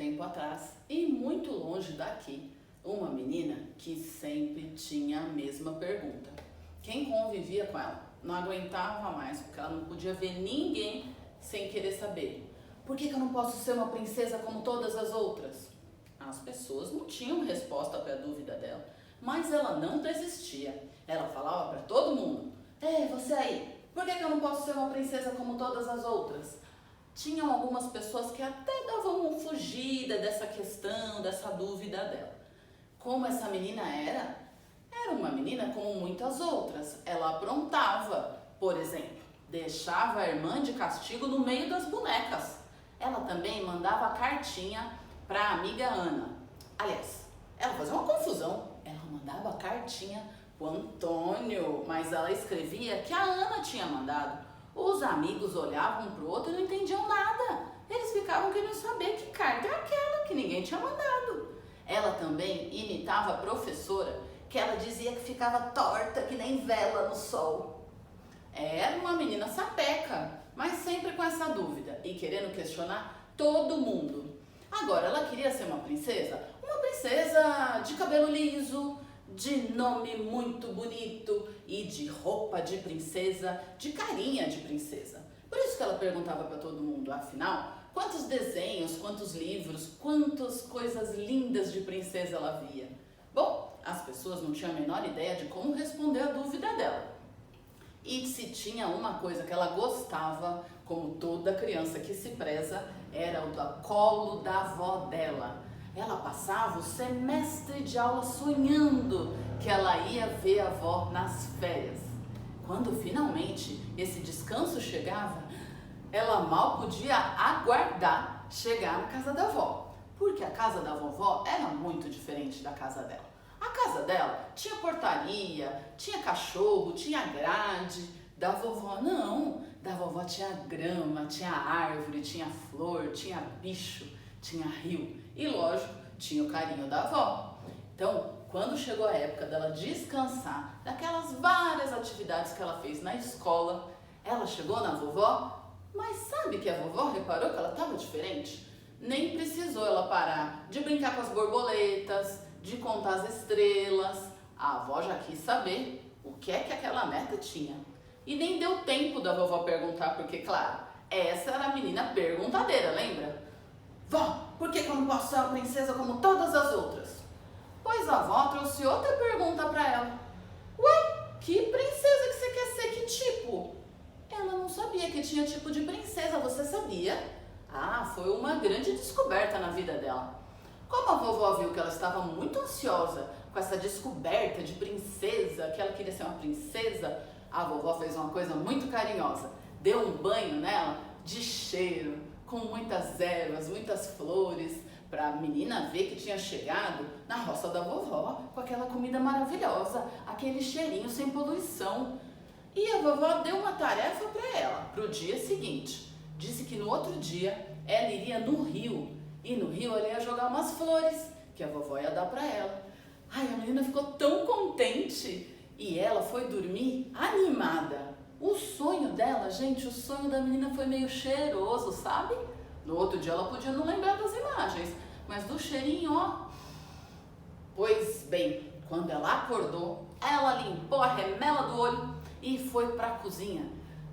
tempo atrás e muito longe daqui, uma menina que sempre tinha a mesma pergunta. Quem convivia com ela não aguentava mais, porque ela não podia ver ninguém sem querer saber. Por que eu não posso ser uma princesa como todas as outras? As pessoas não tinham resposta para a dúvida dela, mas ela não desistia. Ela falava para todo mundo: "Ei, você aí, por que eu não posso ser uma princesa como todas as outras?" Tinham algumas pessoas que até davam uma fugida dessa questão, dessa dúvida dela. Como essa menina era uma menina como muitas outras. Ela aprontava, por exemplo, deixava a irmã de castigo no meio das bonecas. Ela também mandava cartinha para a amiga Ana. Aliás, ela fazia uma confusão. Ela mandava cartinha pro Antônio, mas ela escrevia que a Ana tinha mandado. Os amigos olhavam um pro outro e não entendiam nada. Eles ficavam querendo saber que carta é aquela que ninguém tinha mandado. Ela também imitava a professora, que ela dizia que ficava torta que nem vela no sol. Era uma menina sapeca, mas sempre com essa dúvida e querendo questionar todo mundo. Agora, ela queria ser uma princesa de cabelo liso, de nome muito bonito e de roupa de princesa, de carinha de princesa. Por isso que ela perguntava para todo mundo, afinal, quantos desenhos, quantos livros, quantas coisas lindas de princesa ela via. Bom, as pessoas não tinham a menor ideia de como responder a dúvida dela. E se tinha uma coisa que ela gostava, como toda criança que se preza, era o colo da avó dela. Ela passava o semestre de aula sonhando que ela ia ver a avó nas férias. Quando finalmente esse descanso chegava, ela mal podia aguardar chegar na casa da avó, porque a casa da vovó era muito diferente da casa dela. A casa dela tinha portaria, tinha cachorro, tinha grade. Da vovó não, da vovó tinha grama, tinha árvore, tinha flor, tinha bicho, tinha rio e, lógico, tinha o carinho da avó. Então, quando chegou a época dela descansar daquelas várias atividades que ela fez na escola, ela chegou na vovó, mas sabe que a vovó reparou que ela estava diferente? Nem precisou ela parar de brincar com as borboletas, de contar as estrelas. A avó já quis saber o que é que aquela neta tinha. E nem deu tempo da vovó perguntar, porque, claro, essa era a menina perguntadeira, lembra? Vó, por que eu não posso ser uma princesa como todas as outras? Pois a avó trouxe outra pergunta para ela. Ué, que princesa que você quer ser? Que tipo? Ela não sabia que tinha tipo de princesa, você sabia? Ah, foi uma grande descoberta na vida dela. Como a vovó viu que ela estava muito ansiosa com essa descoberta de princesa, que ela queria ser uma princesa, a vovó fez uma coisa muito carinhosa. Deu um banho nela de cheiro, com muitas ervas, muitas flores, para a menina ver que tinha chegado na roça da vovó, com aquela comida maravilhosa, aquele cheirinho sem poluição. E a vovó deu uma tarefa para ela, para o dia seguinte. Disse que no outro dia ela iria no rio, e no rio ela ia jogar umas flores, que a vovó ia dar para ela. Ai, a menina ficou tão contente, e ela foi dormir animada. O sonho dela, gente, o sonho da menina foi meio cheiroso, sabe? No outro dia ela podia não lembrar das imagens, mas do cheirinho, ó. Pois bem, quando ela acordou, ela limpou a remela do olho e foi para a cozinha.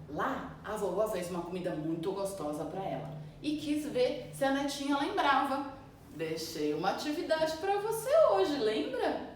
Lá, a vovó fez uma comida muito gostosa para ela e quis ver se a netinha lembrava. Deixei uma atividade para você hoje, lembra?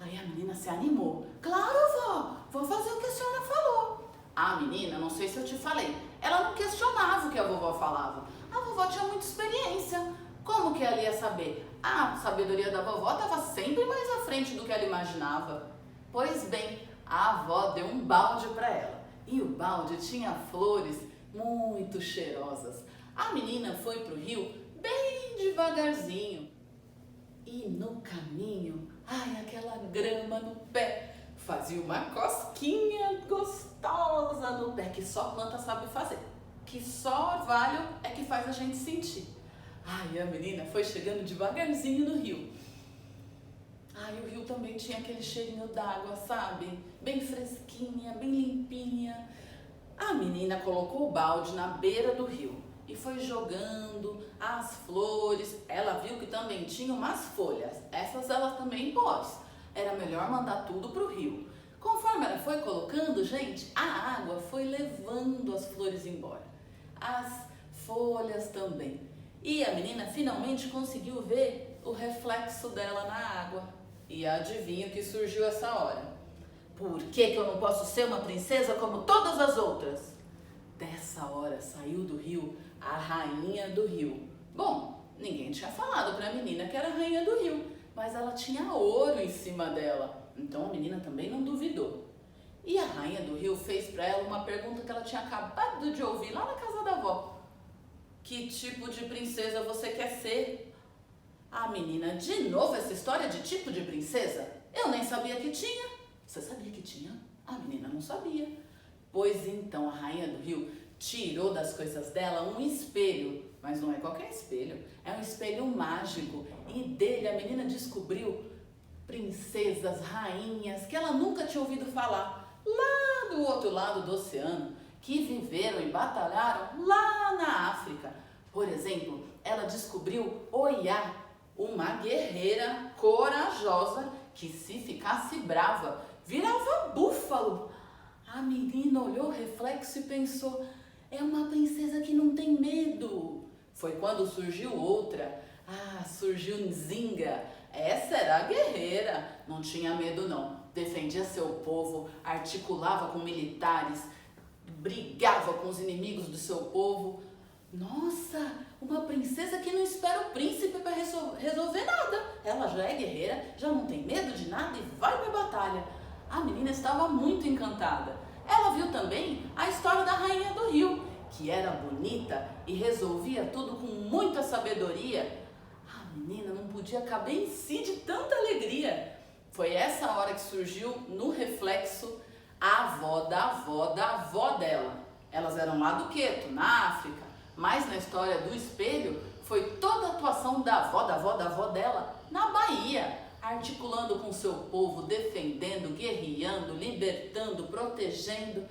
Aí a menina se animou. Claro, vó, vou fazer o que a senhora falou. A menina, não sei se eu te falei, ela não questionava o que a vovó falava. A vovó tinha muita experiência. Como que ela ia saber? A sabedoria da vovó estava sempre mais à frente do que ela imaginava. Pois bem, a avó deu um balde para ela. E o balde tinha flores muito cheirosas. A menina foi para o rio bem devagarzinho. E no caminho, ai, aquela grama no pé fazia uma cosquinha gostosa no pé, que só planta sabe fazer. Que só orvalho é que faz a gente sentir. Ai, a menina foi chegando devagarzinho no rio. Ai, o rio também tinha aquele cheirinho d'água, sabe? Bem fresquinha, bem limpinha. A menina colocou o balde na beira do rio e foi jogando as flores. Ela viu que também tinha umas folhas, essas ela também pôs. Era melhor mandar tudo para o rio. Conforme ela foi colocando, gente, a água foi levando as flores embora, as folhas também. E a menina finalmente conseguiu ver o reflexo dela na água. E adivinha o que surgiu essa hora? Por que eu não posso ser uma princesa como todas as outras? Dessa hora saiu do rio a rainha do rio. Bom, ninguém tinha falado para a menina que era a rainha do rio, mas ela tinha ouro em cima dela. Então a menina também não duvidou. E a rainha do rio fez para ela uma pergunta que ela tinha acabado de ouvir lá na casa da avó. Que tipo de princesa você quer ser? Ah, menina, de novo essa história de tipo de princesa? Eu nem sabia que tinha. Você sabia que tinha? A menina não sabia. Pois então a rainha do rio tirou das coisas dela um espelho, mas não é qualquer espelho, é um espelho mágico. E dele a menina descobriu princesas, rainhas que ela nunca tinha ouvido falar, lá do outro lado do oceano, que viveram e batalharam lá na África. Por exemplo, ela descobriu Oiá, uma guerreira corajosa que se ficasse brava, virava búfalo. A menina olhou o reflexo e pensou, é uma princesa que não tem medo. Foi quando surgiu outra. Surgiu Nzinga. Essa era a guerreira, não tinha medo não. Defendia seu povo, articulava com militares, brigava com os inimigos do seu povo. Nossa, uma princesa que não espera o príncipe para resolver nada. Ela já é guerreira, já não tem medo de nada e vai para a batalha. A menina estava muito encantada. Ela viu também a história da rainha do rio, que era bonita e resolvia tudo com muita sabedoria. A menina não podia caber em si de tanta alegria. Foi essa hora que surgiu no reflexo a avó da avó da avó dela. Elas eram lá do Queto, na África, mas na história do espelho foi toda a atuação da avó da avó da avó dela na Bahia, articulando com seu povo, defendendo, guerreando, libertando, protegendo.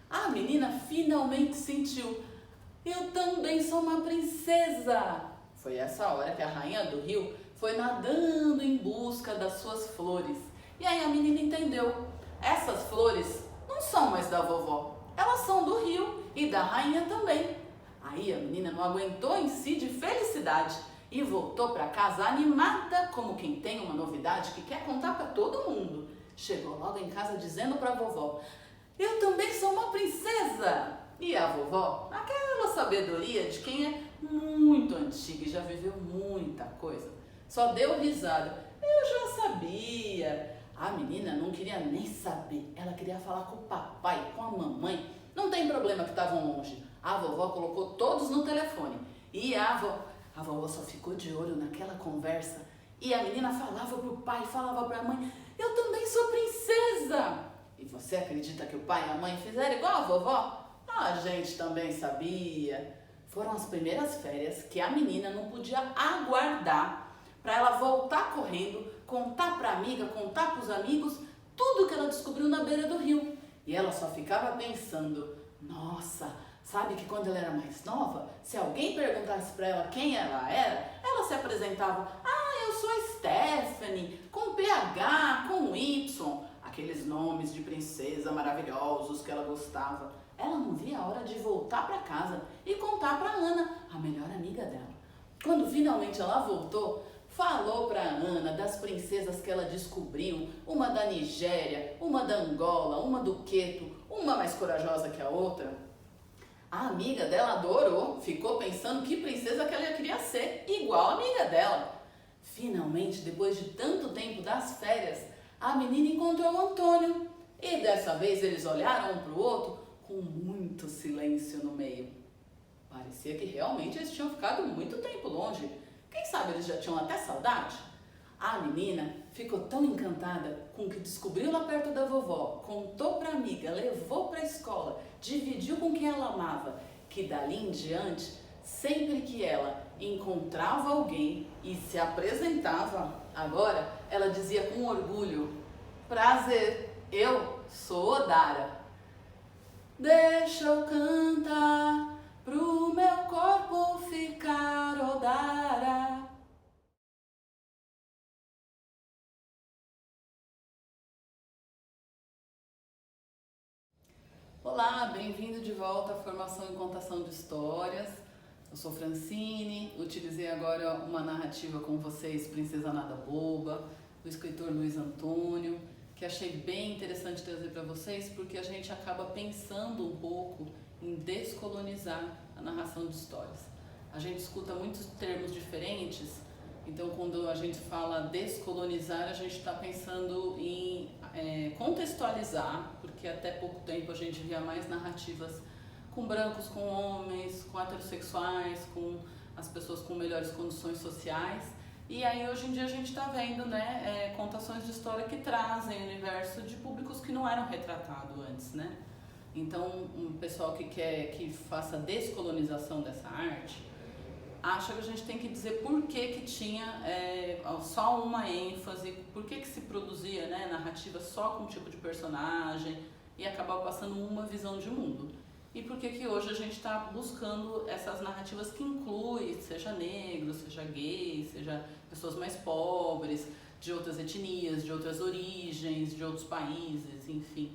A menina finalmente sentiu, eu também sou uma princesa. Foi essa hora que a rainha do rio foi nadando em busca das suas flores. E aí a menina entendeu, essas flores não são mais da vovó, elas são do rio e da rainha também. Aí a menina não aguentou em si de felicidade e voltou para casa animada, como quem tem uma novidade que quer contar para todo mundo. Chegou logo em casa dizendo para a vovó, eu também sou uma princesa. E a vovó, aquela sabedoria de quem é muito antiga e já viveu muita coisa, só deu risada. Eu já sabia. A menina não queria nem saber, ela queria falar com o papai, com a mamãe. Não tem problema que estavam longe. A vovó colocou todos no telefone e a vovó só ficou de olho naquela conversa. E a menina falava pro pai, falava pra mãe, eu também sou princesa. E você acredita que o pai e a mãe fizeram igual a vovó? A gente também sabia. Foram as primeiras férias que a menina não podia aguardar para ela voltar correndo, contar para a amiga, contar para os amigos tudo que ela descobriu na beira do rio. E ela só ficava pensando, nossa, sabe que quando ela era mais nova, se alguém perguntasse para ela quem ela era, ela se apresentava, eu sou a Stephanie, com PH, com Y, aqueles nomes de princesa maravilhosos que ela gostava. Ela não via a hora de voltar para casa e contar para Ana, a melhor amiga dela. Quando finalmente ela voltou, falou para Ana das princesas que ela descobriu, uma da Nigéria, uma da Angola, uma do Queto, uma mais corajosa que a outra. A amiga dela adorou, ficou pensando que princesa que ela queria ser, igual a amiga dela. Finalmente, depois de tanto tempo das férias, a menina encontrou o Antônio. E dessa vez eles olharam um para o outro com muito silêncio no meio. Parecia que realmente eles tinham ficado muito tempo longe. Quem sabe eles já tinham até saudade? A menina ficou tão encantada com o que descobriu lá perto da vovó, contou para a amiga, levou para a escola, dividiu com quem ela amava, que dali em diante, sempre que ela encontrava alguém e se apresentava, agora ela dizia com orgulho, prazer, eu sou Odara. Deixa eu cantar pro meu corpo ficar odara. Olá, bem-vindo de volta à formação em contação de histórias. Eu sou Francine, utilizei agora uma narrativa com vocês, Princesa Nada Boba, do escritor Luiz Antônio, que achei bem interessante trazer para vocês, porque a gente acaba pensando um pouco em descolonizar a narração de histórias. A gente escuta muitos termos diferentes, então quando a gente fala descolonizar, a gente está pensando em contextualizar, porque até pouco tempo a gente via mais narrativas com brancos, com homens, com heterossexuais, com as pessoas com melhores condições sociais. E aí hoje em dia a gente está vendo, né, contações de história que trazem o universo de públicos que não eram retratados antes, né? Então, um pessoal que quer que faça a descolonização dessa arte acha que a gente tem que dizer por que tinha só uma ênfase, por que se produzia, né, narrativa só com um tipo de personagem e acabava passando uma visão de mundo. E por que hoje a gente está buscando essas narrativas que incluem, seja negro, seja gay, seja pessoas mais pobres, de outras etnias, de outras origens, de outros países, enfim.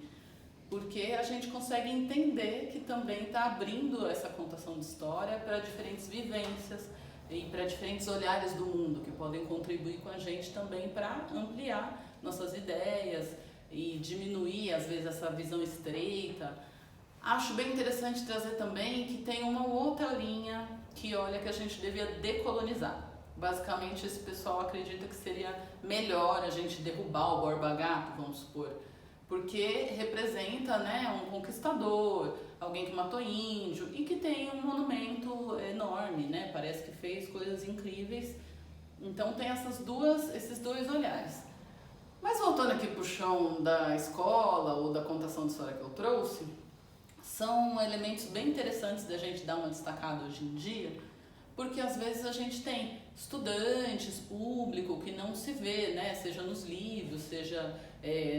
Porque a gente consegue entender que também está abrindo essa contação de história para diferentes vivências e para diferentes olhares do mundo que podem contribuir com a gente também para ampliar nossas ideias e diminuir às vezes essa visão estreita. Acho bem interessante trazer também que tem uma outra linha que olha que a gente devia decolonizar. Basicamente esse pessoal acredita que seria melhor a gente derrubar o Borba Gato, vamos supor, porque representa, né, um conquistador, alguém que matou índio e que tem um monumento enorme, né, parece que fez coisas incríveis. Então tem esses dois olhares. Mas voltando aqui pro chão da escola ou da contação de história que eu trouxe, são elementos bem interessantes da gente dar uma destacada hoje em dia, porque às vezes a gente tem estudantes, público que não se vê, né? Seja nos livros, seja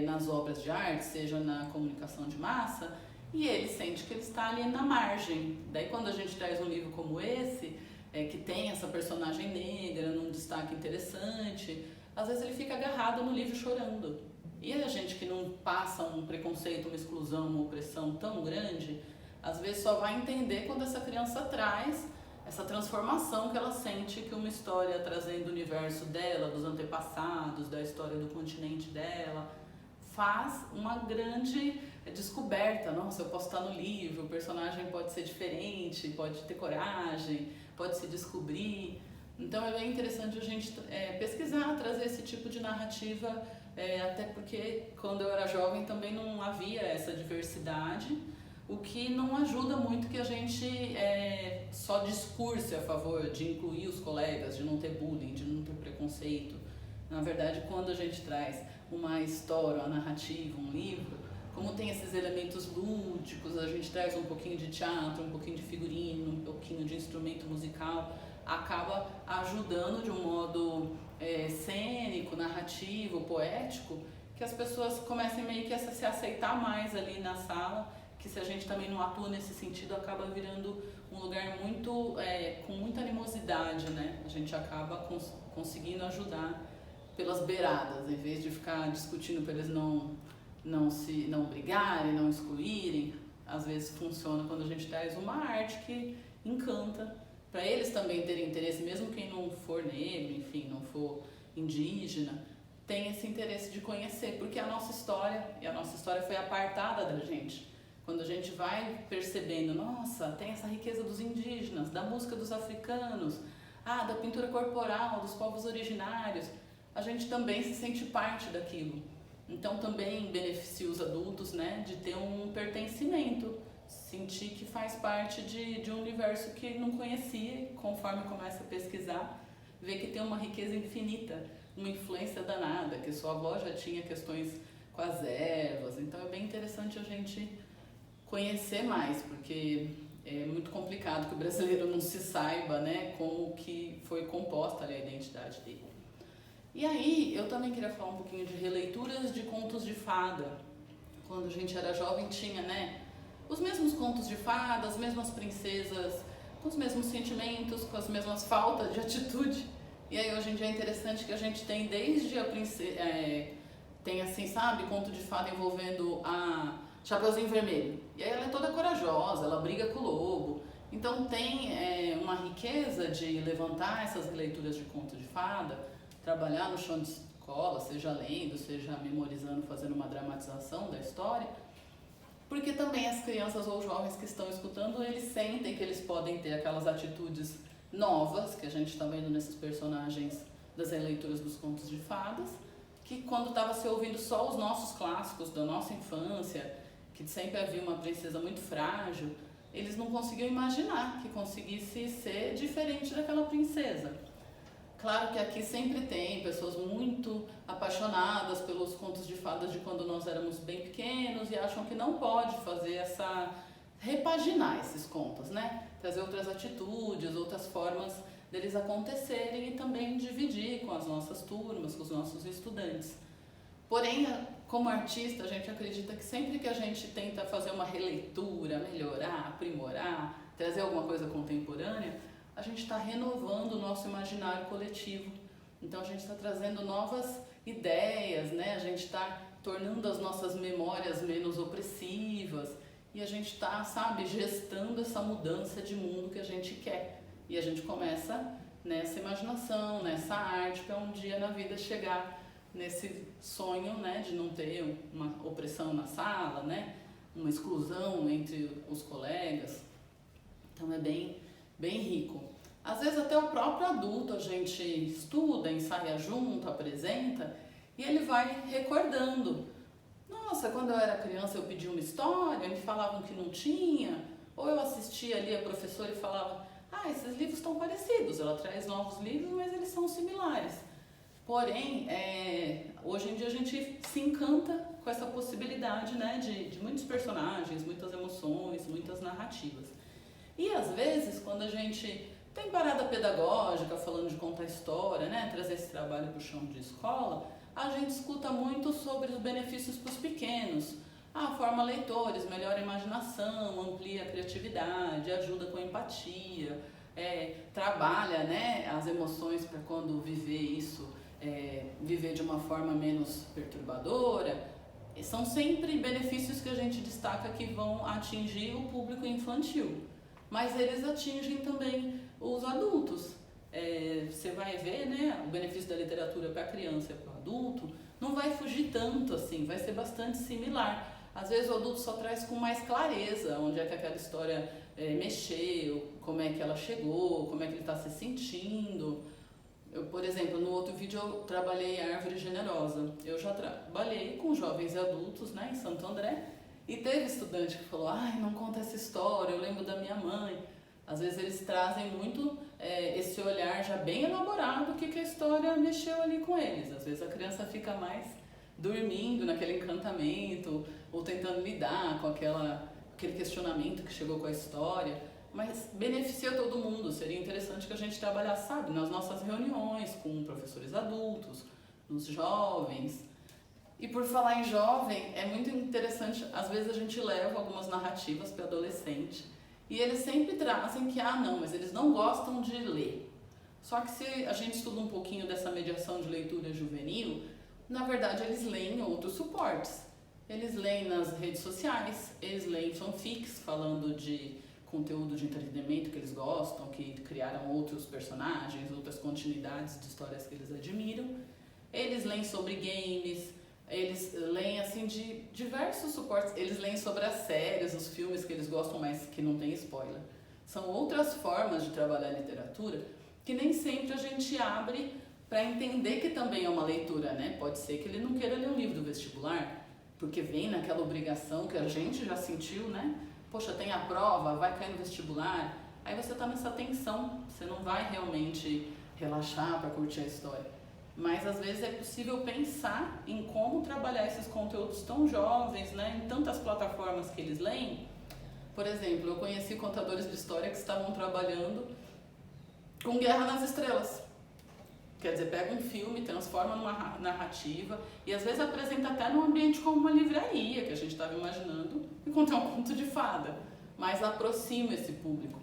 nas obras de arte, seja na comunicação de massa, e ele sente que ele está ali na margem. Daí quando a gente traz um livro como esse, que tem essa personagem negra num destaque interessante, às vezes ele fica agarrado no livro chorando. E a gente que não passa um preconceito, uma exclusão, uma opressão tão grande, às vezes só vai entender quando essa criança traz essa transformação que ela sente que uma história trazendo o universo dela, dos antepassados, da história do continente dela, faz uma grande descoberta. Nossa, eu posso estar no livro, o personagem pode ser diferente, pode ter coragem, pode se descobrir. Então é bem interessante a gente pesquisar, trazer esse tipo de narrativa, até porque quando eu era jovem também não havia essa diversidade, o que não ajuda muito que a gente só discurse a favor de incluir os colegas, de não ter bullying, de não ter preconceito. Na verdade, quando a gente traz uma história, uma narrativa, um livro, como tem esses elementos lúdicos, a gente traz um pouquinho de teatro, um pouquinho de figurino, um pouquinho de instrumento musical, acaba ajudando de um modo cênico, narrativo, poético, que as pessoas comecem meio que a se aceitar mais ali na sala, que se a gente também não atua nesse sentido, acaba virando um lugar muito com muita animosidade, né? A gente acaba conseguindo ajudar pelas beiradas, em vez de ficar discutindo para eles não brigarem, não excluírem. Às vezes funciona quando a gente traz uma arte que encanta, para eles também terem interesse, mesmo quem não for negro, enfim, não for indígena, tem esse interesse de conhecer, porque a nossa história foi apartada da gente. Quando a gente vai percebendo, nossa, tem essa riqueza dos indígenas, da música dos africanos, da pintura corporal, dos povos originários, a gente também se sente parte daquilo. Então também beneficia os adultos, né, de ter um pertencimento, sentir que faz parte de um universo que não conhecia, conforme começa a pesquisar, vê que tem uma riqueza infinita, uma influência danada, que sua avó já tinha questões com as ervas, então é bem interessante a gente conhecer mais, porque é muito complicado que o brasileiro não se saiba, né, como que foi composta ali a identidade dele. E aí, eu também queria falar um pouquinho de releituras de contos de fada. Quando a gente era jovem tinha, né, os mesmos contos de fadas, as mesmas princesas, com os mesmos sentimentos, com as mesmas faltas de atitude. E aí hoje em dia é interessante que a gente tem desde a princesa, tem assim, sabe, conto de fada envolvendo a Chapeuzinho Vermelho. E aí ela é toda corajosa, ela briga com o lobo. Então tem uma riqueza de levantar essas leituras de conto de fada, trabalhar no chão de escola, seja lendo, seja memorizando, fazendo uma dramatização da história, porque também as crianças ou jovens que estão escutando, eles sentem que eles podem ter aquelas atitudes novas que a gente está vendo nesses personagens das releituras dos contos de fadas, que quando estava se ouvindo só os nossos clássicos da nossa infância, que sempre havia uma princesa muito frágil, eles não conseguiam imaginar que conseguisse ser diferente daquela princesa. Claro que aqui sempre tem pessoas muito apaixonadas pelos contos de fadas de quando nós éramos bem pequenos e acham que não pode fazer repaginar esses contos, né? Trazer outras atitudes, outras formas deles acontecerem e também dividir com as nossas turmas, com os nossos estudantes. Porém, como artista, a gente acredita que sempre que a gente tenta fazer uma releitura, melhorar, aprimorar, trazer alguma coisa contemporânea, a gente está renovando o nosso imaginário coletivo. Então a gente está trazendo novas ideias, né? A gente está tornando as nossas memórias menos opressivas e a gente está, sabe, gestando essa mudança de mundo que a gente quer. E a gente começa nessa imaginação, nessa arte, para um dia na vida chegar nesse sonho, né, de não ter uma opressão na sala, né, uma exclusão entre os colegas. Então é bem rico. Às vezes até o próprio adulto a gente estuda, ensaia junto, apresenta e ele vai recordando. Nossa, quando eu era criança eu pedi uma história, me falavam que não tinha, ou eu assistia ali a professora e falava, esses livros estão parecidos, ela traz novos livros, mas eles são similares. Porém, hoje em dia a gente se encanta com essa possibilidade, né, de muitos personagens, muitas emoções, muitas narrativas. E às vezes, quando a gente tem parada pedagógica, falando de contar história, né, trazer esse trabalho para o chão de escola, a gente escuta muito sobre os benefícios para os pequenos. Forma leitores, melhora a imaginação, amplia a criatividade, ajuda com a empatia, trabalha, né, as emoções para quando viver isso, viver de uma forma menos perturbadora. São sempre benefícios que a gente destaca que vão atingir o público infantil, mas eles atingem também os adultos. Você vai ver, né, o benefício da literatura para a criança e para o adulto não vai fugir tanto assim, vai ser bastante similar. Às vezes o adulto só traz com mais clareza onde é que aquela história mexeu, como é que ela chegou, como é que ele está se sentindo. Eu, por exemplo, no outro vídeo eu trabalhei a Árvore Generosa. Eu já trabalhei com jovens e adultos, né, em Santo André, e teve estudante que falou, não conta essa história, eu lembro da minha mãe. Às vezes eles trazem muito esse olhar já bem elaborado, que a história mexeu ali com eles. Às vezes a criança fica mais dormindo naquele encantamento, ou tentando lidar com aquele questionamento que chegou com a história, mas beneficia todo mundo. Seria interessante que a gente trabalhasse, sabe, nas nossas reuniões com professores adultos, nos jovens. E por falar em jovem, é muito interessante, às vezes a gente leva algumas narrativas para adolescente e eles sempre trazem que, mas eles não gostam de ler. Só que se a gente estuda um pouquinho dessa mediação de leitura juvenil, na verdade eles leem outros suportes. Eles leem nas redes sociais, eles leem fanfics falando de conteúdo de entretenimento que eles gostam, que criaram outros personagens, outras continuidades de histórias que eles admiram. Eles leem sobre games, eles leem assim de diversos suportes, eles leem sobre as séries, os filmes que eles gostam, mas que não tem spoiler. São outras formas de trabalhar a literatura que nem sempre a gente abre para entender que também é uma leitura, né? Pode ser que ele não queira ler um livro do vestibular, porque vem naquela obrigação que a gente já sentiu, né? Poxa, tem a prova, vai cair no vestibular. Aí você está nessa tensão, você não vai realmente relaxar para curtir a história. Mas às vezes é possível pensar em como trabalhar esses conteúdos tão jovens, né? Em tantas plataformas que eles leem. Por exemplo, eu conheci contadores de história que estavam trabalhando com Guerra nas Estrelas. Quer dizer, pega um filme, transforma numa narrativa e às vezes apresenta até num ambiente como uma livraria, que a gente estava imaginando, e contar um conto de fada, mas aproxima esse público.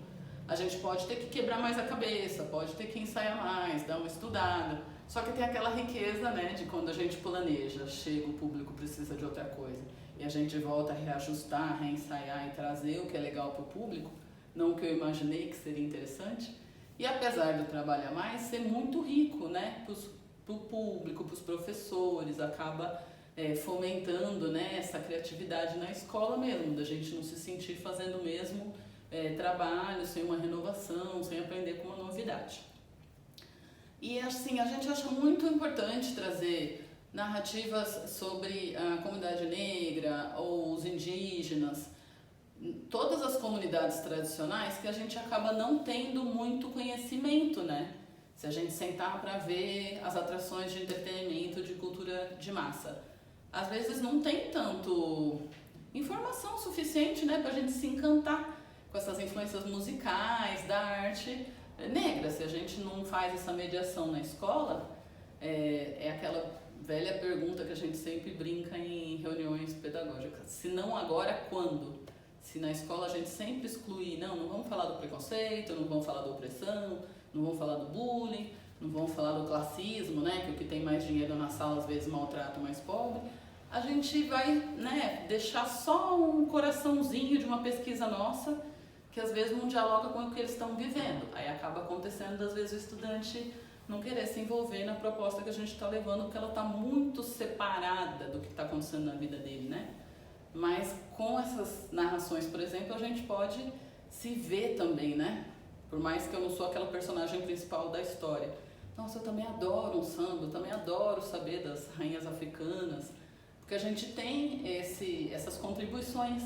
A gente pode ter que quebrar mais a cabeça, pode ter que ensaiar mais, dar uma estudada, só que tem aquela riqueza, né, de quando a gente planeja, chega, o público precisa de outra coisa, e a gente volta a reajustar, reensaiar e trazer o que é legal para o público, não o que eu imaginei que seria interessante. E apesar do trabalho a mais ser muito rico, né, para o público, para os professores, acaba fomentando, né, essa criatividade na escola mesmo, da gente não se sentir fazendo o mesmo trabalho, sem uma renovação, sem aprender com uma novidade. E assim, a gente acha muito importante trazer narrativas sobre a comunidade negra ou os indígenas, todas as comunidades tradicionais que a gente acaba não tendo muito conhecimento, né? Se a gente sentar para ver as atrações de entretenimento, de cultura de massa, às vezes não tem tanto informação suficiente, né, para a gente se encantar com essas influências musicais, da arte negra. Se a gente não faz essa mediação na escola, é aquela velha pergunta que a gente sempre brinca em reuniões pedagógicas: se não agora, quando? Se na escola a gente sempre exclui, não vamos falar do preconceito, não vamos falar da opressão, não vamos falar do bullying, não vamos falar do classismo, né, que o que tem mais dinheiro na sala às vezes maltrata o mais pobre, a gente vai, né, deixar só um coraçãozinho de uma pesquisa nossa que às vezes não dialoga com o que eles estão vivendo. Aí acaba acontecendo, às vezes, o estudante não querer se envolver na proposta que a gente está levando, porque ela está muito separada do que está acontecendo na vida dele, né? Mas com essas narrações, por exemplo, a gente pode se ver também, né? Por mais que eu não sou aquela personagem principal da história. Nossa, eu também adoro um samba, eu também adoro saber das rainhas africanas, porque a gente tem essas contribuições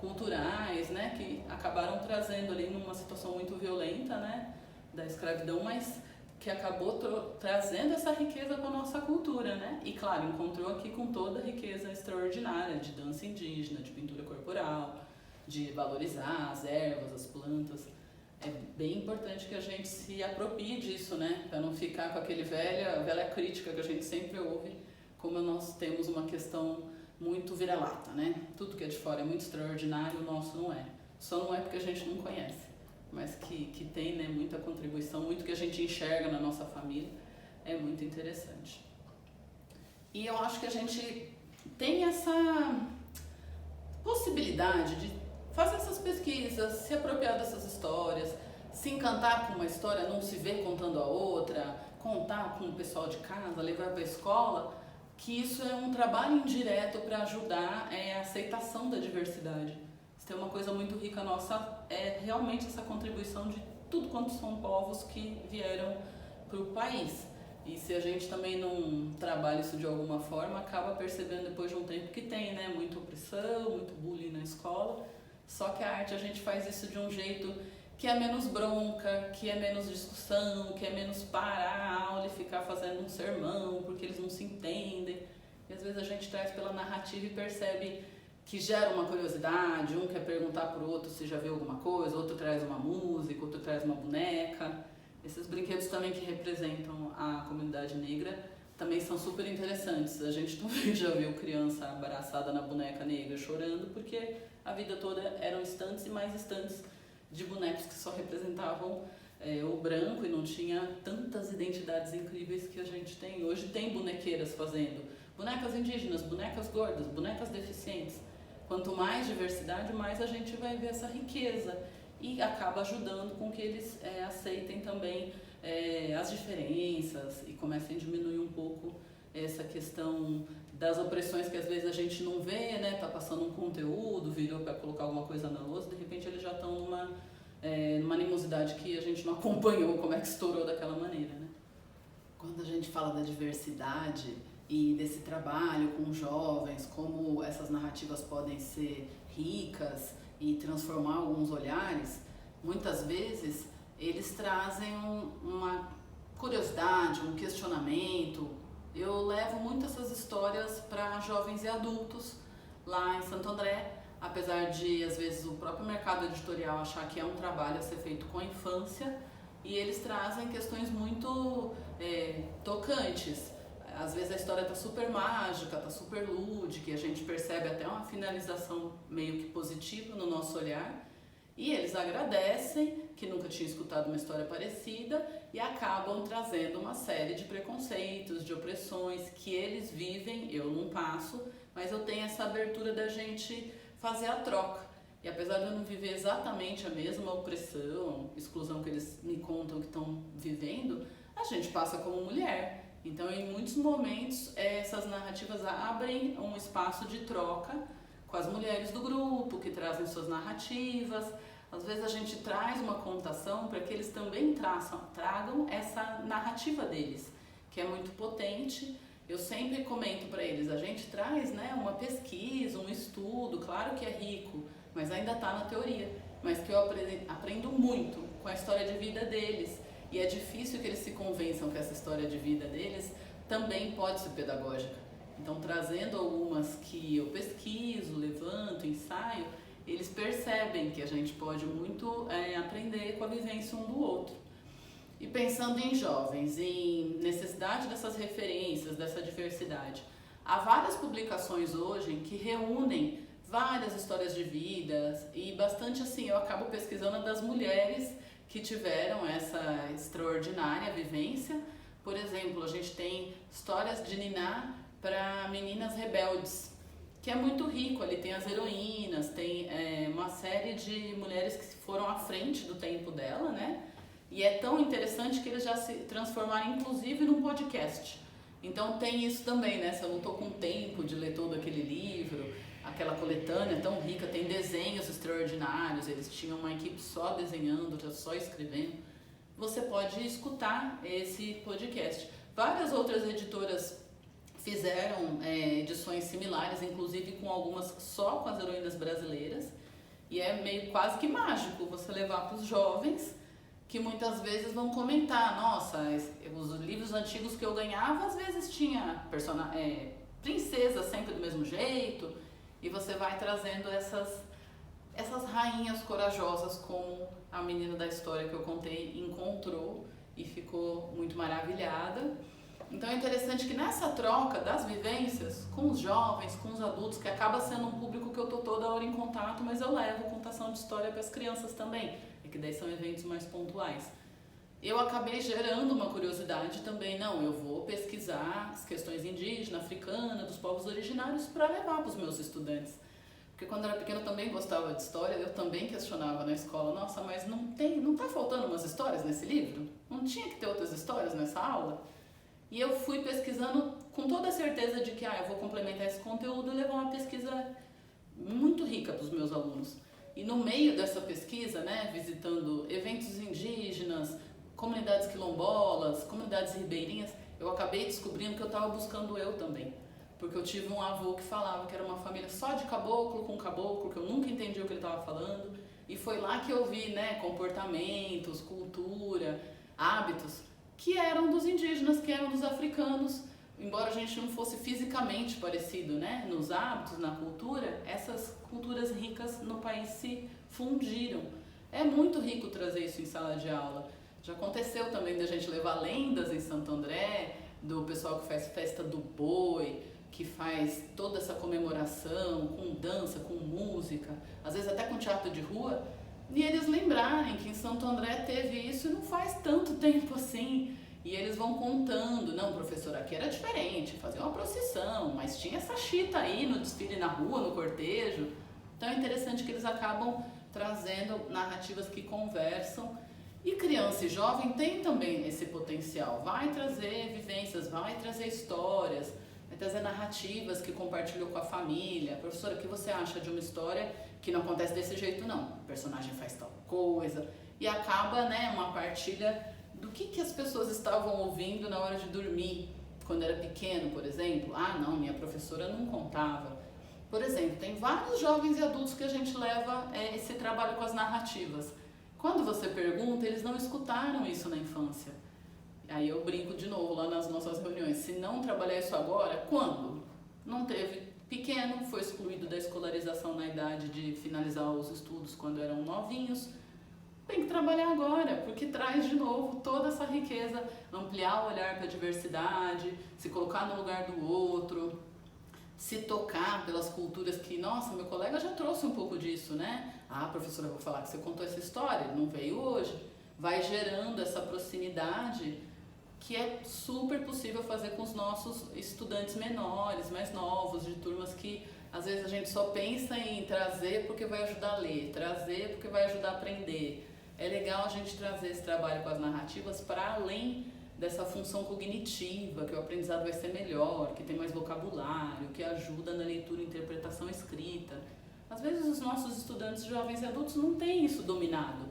culturais, né, que acabaram trazendo ali numa situação muito violenta, né, da escravidão, mas que acabou trazendo essa riqueza para a nossa cultura, né? E claro, encontrou aqui com toda a riqueza extraordinária de dança indígena, de pintura corporal, de valorizar as ervas, as plantas. É bem importante que a gente se aproprie disso, né? Para não ficar com aquele velha crítica que a gente sempre ouve, como nós temos uma questão muito vira-lata, né? Tudo que é de fora é muito extraordinário, o nosso não é. Só não é porque a gente não conhece, mas que tem, né, muita contribuição, muito que a gente enxerga na nossa família, é muito interessante. E eu acho que a gente tem essa possibilidade de fazer essas pesquisas, se apropriar dessas histórias, se encantar com uma história, não se ver contando a outra, contar com o pessoal de casa, levar para a escola, que isso é um trabalho indireto para ajudar a aceitação da diversidade. Se tem uma coisa muito rica nossa, é realmente essa contribuição de tudo quanto são povos que vieram para o país. E se a gente também não trabalha isso de alguma forma, acaba percebendo depois de um tempo que tem, né, muita opressão, muito bullying na escola. Só que a arte a gente faz isso de um jeito que é menos bronca, que é menos discussão, que é menos parar a aula e ficar fazendo um sermão porque eles não se entendem. E às vezes a gente traz pela narrativa e percebe que gera uma curiosidade, um quer perguntar pro outro se já viu alguma coisa, outro traz uma música, outro traz uma boneca. Esses brinquedos também que representam a comunidade negra também são super interessantes. A gente também já viu criança abraçada na boneca negra chorando, porque a vida toda eram estantes e mais estantes de bonecos que só representavam o branco e não tinha tantas identidades incríveis que a gente tem. Hoje tem bonequeiras fazendo bonecas indígenas, bonecas gordas, bonecas deficientes. Quanto mais diversidade, mais a gente vai ver essa riqueza e acaba ajudando com que eles aceitem também as diferenças e comecem a diminuir um pouco essa questão das opressões que às vezes a gente não vê, né? Tá passando um conteúdo, virou para colocar alguma coisa na lousa, de repente eles já estão numa animosidade que a gente não acompanhou, como é que estourou daquela maneira, né? Quando a gente fala da diversidade e desse trabalho com jovens, como essas narrativas podem ser ricas e transformar alguns olhares, muitas vezes eles trazem uma curiosidade, um questionamento. Eu levo muito essas histórias para jovens e adultos lá em Santo André, apesar de às vezes o próprio mercado editorial achar que é um trabalho a ser feito com a infância, e eles trazem questões muito tocantes. Às vezes a história tá super mágica, tá super lúdica, e a gente percebe até uma finalização meio que positiva no nosso olhar. E eles agradecem, que nunca tinham escutado uma história parecida, e acabam trazendo uma série de preconceitos, de opressões que eles vivem, eu não passo, mas eu tenho essa abertura da gente fazer a troca. E apesar de eu não viver exatamente a mesma opressão, exclusão que eles me contam que estão vivendo, a gente passa como mulher. Então, em muitos momentos, essas narrativas abrem um espaço de troca com as mulheres do grupo, que trazem suas narrativas. Às vezes a gente traz uma contação para que eles também tragam essa narrativa deles, que é muito potente. Eu sempre comento para eles, a gente traz, né, uma pesquisa, um estudo, claro que é rico, mas ainda está na teoria, mas que eu aprendo muito com a história de vida deles. E é difícil que eles se convençam que essa história de vida deles também pode ser pedagógica. Então, trazendo algumas que eu pesquiso, levanto, ensaio, eles percebem que a gente pode muito aprender com a vivência um do outro. E pensando em jovens, em necessidade dessas referências, dessa diversidade, há várias publicações hoje que reúnem várias histórias de vida e bastante assim, eu acabo pesquisando das mulheres que tiveram essa extraordinária vivência. Por exemplo, a gente tem histórias de Niná para meninas rebeldes, que é muito rico. Ali tem as heroínas, tem uma série de mulheres que foram à frente do tempo dela, né? E é tão interessante que eles já se transformaram inclusive num podcast. Então tem isso também, né? Se eu não estou com tempo de ler todo aquele livro, aquela coletânea tão rica, tem desenhos extraordinários, eles tinham uma equipe só desenhando, só escrevendo. Você pode escutar esse podcast. Várias outras editoras fizeram edições similares, inclusive com algumas só com as heroínas brasileiras. E é meio quase que mágico você levar para os jovens, que muitas vezes vão comentar, nossa, os livros antigos que eu ganhava, às vezes tinha princesa sempre do mesmo jeito, e você vai trazendo essas rainhas corajosas, como a menina da história que eu contei encontrou e ficou muito maravilhada. Então é interessante que nessa troca das vivências com os jovens, com os adultos, que acaba sendo um público que eu tô toda hora em contato, mas eu levo contação de história para as crianças também, que daí são eventos mais pontuais. Eu acabei gerando uma curiosidade também, não, eu vou pesquisar as questões indígenas, africanas, dos povos originários para levar para os meus estudantes. Porque quando eu era pequena eu também gostava de história, eu também questionava na escola, nossa, mas não tá faltando umas histórias nesse livro? Não tinha que ter outras histórias nessa aula? E eu fui pesquisando com toda a certeza de que eu vou complementar esse conteúdo e levar uma pesquisa muito rica para os meus alunos. E no meio dessa pesquisa, né, visitando eventos indígenas, comunidades quilombolas, comunidades ribeirinhas, eu acabei descobrindo que eu estava buscando eu também. Porque eu tive um avô que falava que era uma família só de caboclo com caboclo, que eu nunca entendi o que ele estava falando. E foi lá que eu vi, né, comportamentos, cultura, hábitos que eram dos indígenas, que eram dos africanos. Embora a gente não fosse fisicamente parecido, né, nos hábitos, na cultura, essas culturas ricas no país se fundiram. É muito rico trazer isso em sala de aula. Já aconteceu também da gente levar lendas em Santo André, do pessoal que faz festa do boi, que faz toda essa comemoração com dança, com música, às vezes até com teatro de rua, e eles lembrarem que em Santo André teve isso e não faz tanto tempo assim. E eles vão contando, não, professor, aqui era diferente, fazia uma procissão, mas tinha essa chita aí no desfile na rua, no cortejo. Então é interessante que eles acabam trazendo narrativas que conversam. E criança e jovem tem também esse potencial, vai trazer vivências, vai trazer histórias, vai trazer narrativas que compartilhou com a família. Professora, o que você acha de uma história que não acontece desse jeito? Não, o personagem faz tal coisa. E acaba, né, uma partilha do que as pessoas estavam ouvindo na hora de dormir, quando era pequeno, por exemplo. Ah, não, minha professora não contava. Por exemplo, tem vários jovens e adultos que a gente leva esse trabalho com as narrativas. Quando você pergunta, eles não escutaram isso na infância. Aí eu brinco de novo lá nas nossas reuniões, se não trabalhar isso agora, quando? Não teve. Pequeno, foi excluído da escolarização na idade de finalizar os estudos quando eram novinhos. tem que trabalhar agora, porque traz de novo toda essa riqueza, ampliar o olhar para a diversidade, se colocar no lugar do outro, se tocar pelas culturas que, nossa, meu colega já trouxe um pouco disso, né? Ah, professora, eu vou falar que você contou essa história, ele não veio hoje. Vai gerando essa proximidade que é super possível fazer com os nossos estudantes menores, mais novos, de turmas que às vezes a gente só pensa em trazer porque vai ajudar a ler, trazer porque vai ajudar a aprender. É legal a gente trazer esse trabalho com as narrativas para além dessa função cognitiva, que o aprendizado vai ser melhor, que tem mais vocabulário, que ajuda na leitura, interpretação escrita. Às vezes os nossos estudantes jovens e adultos não têm isso dominado,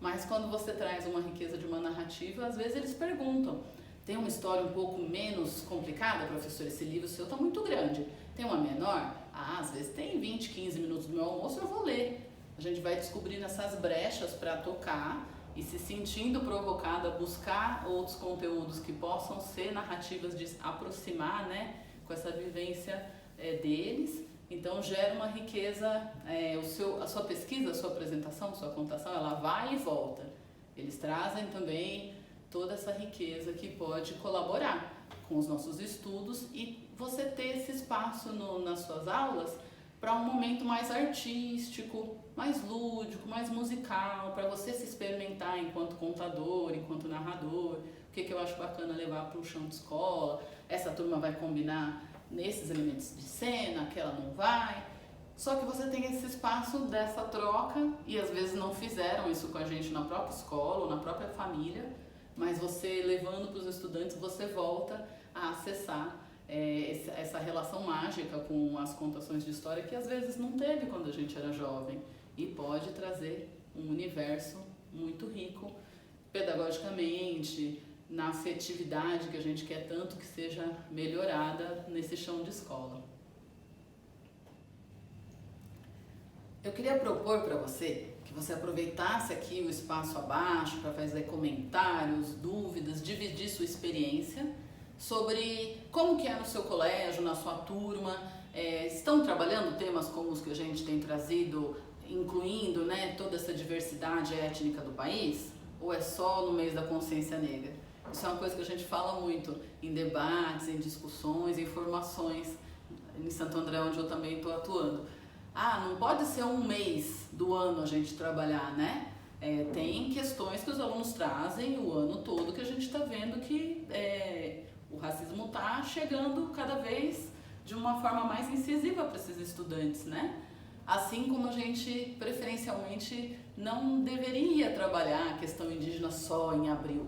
mas quando você traz uma riqueza de uma narrativa, às vezes eles perguntam, tem uma história um pouco menos complicada, professor, esse livro seu está muito grande, tem uma menor? Ah, às vezes tem 20, 15 minutos do meu almoço, eu vou ler. A gente vai descobrindo essas brechas para tocar e se sentindo provocado a buscar outros conteúdos que possam ser narrativas de aproximar, né, com essa vivência deles. Então gera uma riqueza, a sua pesquisa, a sua apresentação, a sua contação, ela vai e volta. Eles trazem também toda essa riqueza que pode colaborar com os nossos estudos e você ter esse espaço nas suas aulas para um momento mais artístico, mais lúdico, mais musical, para você se experimentar enquanto contador, enquanto narrador, o que eu acho bacana levar para o chão de escola, essa turma vai combinar nesses elementos de cena, aquela não vai. Só que você tem esse espaço dessa troca e às vezes não fizeram isso com a gente na própria escola ou na própria família, mas você levando para os estudantes, você volta a acessar essa relação mágica com as contações de história que às vezes não teve quando a gente era jovem e pode trazer um universo muito rico pedagogicamente, na afetividade que a gente quer tanto que seja melhorada nesse chão de escola. Eu queria propor para você que você aproveitasse aqui o espaço abaixo para fazer comentários, dúvidas, dividir sua experiência sobre como que é no seu colégio, na sua turma, estão trabalhando temas como os que a gente tem trazido, incluindo, né, toda essa diversidade étnica do país, ou é só no mês da consciência negra? Isso é uma coisa que a gente fala muito em debates, em discussões, em formações, em Santo André, onde eu também estou atuando. Ah, não pode ser um mês do ano a gente trabalhar, né? Tem questões que os alunos trazem o ano todo que a gente está vendo que o racismo está chegando cada vez de uma forma mais incisiva para esses estudantes, né? Assim como a gente preferencialmente não deveria trabalhar a questão indígena só em abril.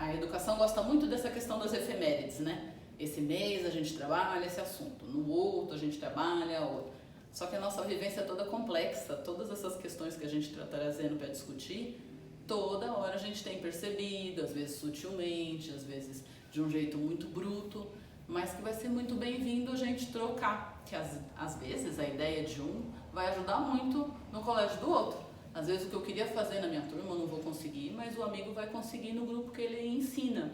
A educação gosta muito dessa questão das efemérides, né? Esse mês a gente trabalha esse assunto, no outro a gente trabalha outro. Só que a nossa vivência é toda complexa, todas essas questões que a gente está trazendo para discutir, toda hora a gente tem percebido, às vezes sutilmente, às vezes de um jeito muito bruto, mas que vai ser muito bem-vindo a gente trocar, que às vezes a ideia de um vai ajudar muito no colégio do outro. Às vezes o que eu queria fazer na minha turma eu não vou conseguir, mas o amigo vai conseguir no grupo que ele ensina.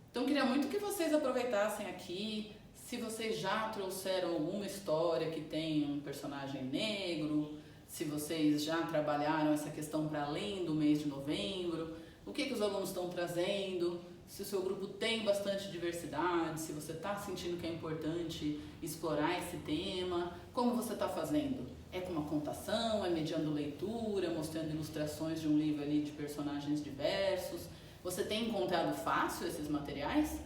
Então eu queria muito que vocês aproveitassem aqui, se vocês já trouxeram alguma história que tem um personagem negro, se vocês já trabalharam essa questão para além do mês de novembro, o que os alunos estão trazendo, se o seu grupo tem bastante diversidade, se você está sentindo que é importante explorar esse tema, como você está fazendo? É com uma contação, é mediando leitura, mostrando ilustrações de um livro ali de personagens diversos? Você tem encontrado fácil esses materiais?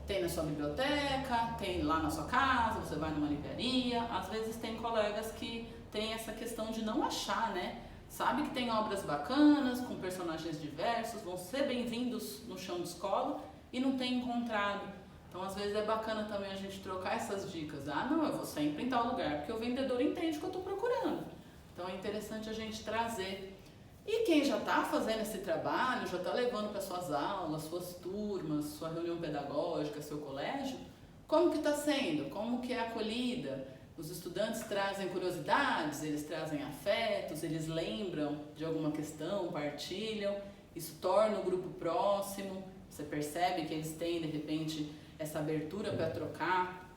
Tem na sua biblioteca, tem lá na sua casa, você vai numa livraria. Às vezes tem colegas que têm essa questão de não achar, né? Sabe que tem obras bacanas, com personagens diversos, vão ser bem-vindos no chão de escola e não tem encontrado. Então, às vezes é bacana também a gente trocar essas dicas. Ah, não, eu vou sempre em tal lugar, porque o vendedor entende o que eu estou procurando. Então, é interessante a gente trazer. E quem já está fazendo esse trabalho, já está levando para suas aulas, suas turmas, sua reunião pedagógica, seu colégio, como que está sendo? Como que é a acolhida? Os estudantes trazem curiosidades, eles trazem afetos, eles lembram de alguma questão, partilham, isso torna o grupo próximo, você percebe que eles têm, de repente, essa abertura para trocar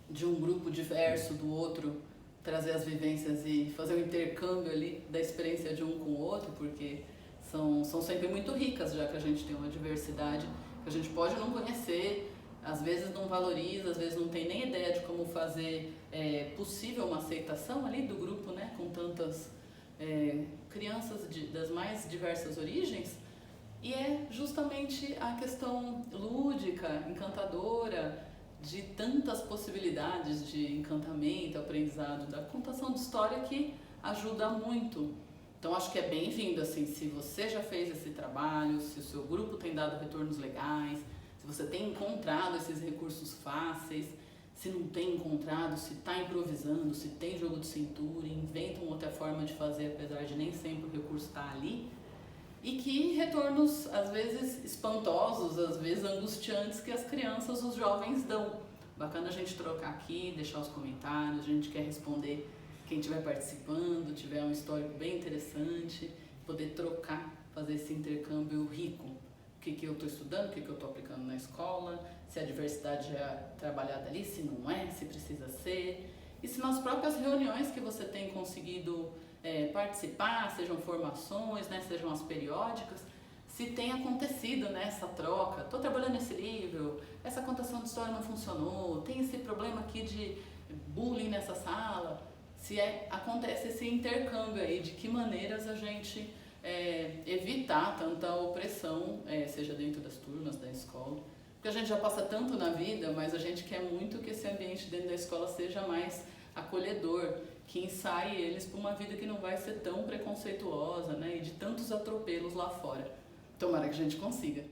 de um grupo diverso do outro trazer as vivências e fazer um intercâmbio ali da experiência de um com o outro, porque são sempre muito ricas, já que a gente tem uma diversidade que a gente pode não conhecer, às vezes não valoriza, às vezes não tem nem ideia de como fazer possível uma aceitação ali do grupo, né, com tantas crianças das mais diversas origens. E é justamente a questão lúdica, encantadora, de tantas possibilidades de encantamento, aprendizado, da contação de história que ajuda muito. Então acho que é bem-vindo, assim, se você já fez esse trabalho, se o seu grupo tem dado retornos legais, se você tem encontrado esses recursos fáceis, se não tem encontrado, se está improvisando, se tem jogo de cintura, inventa uma outra forma de fazer, apesar de nem sempre o recurso estar ali. E que retornos, às vezes espantosos, às vezes angustiantes, que as crianças, os jovens dão. Bacana a gente trocar aqui, deixar os comentários, a gente quer responder quem estiver participando, tiver um histórico bem interessante, poder trocar, fazer esse intercâmbio rico. O que eu estou estudando, o que eu estou aplicando na escola, se a diversidade já é trabalhada ali, se não é, se precisa ser. E se nas próprias reuniões que você tem conseguido participar, sejam formações, né, sejam as periódicas, se tem acontecido, né, essa troca. Estou trabalhando nesse livro, essa contação de história não funcionou, tem esse problema aqui de bullying nessa sala. Se acontece esse intercâmbio aí, de que maneiras a gente evitar tanta opressão, seja dentro das turmas, da escola. Porque a gente já passa tanto na vida, mas a gente quer muito que esse ambiente dentro da escola seja mais acolhedor, que ensaie eles para uma vida que não vai ser tão preconceituosa, né, e de tantos atropelos lá fora. Tomara que a gente consiga.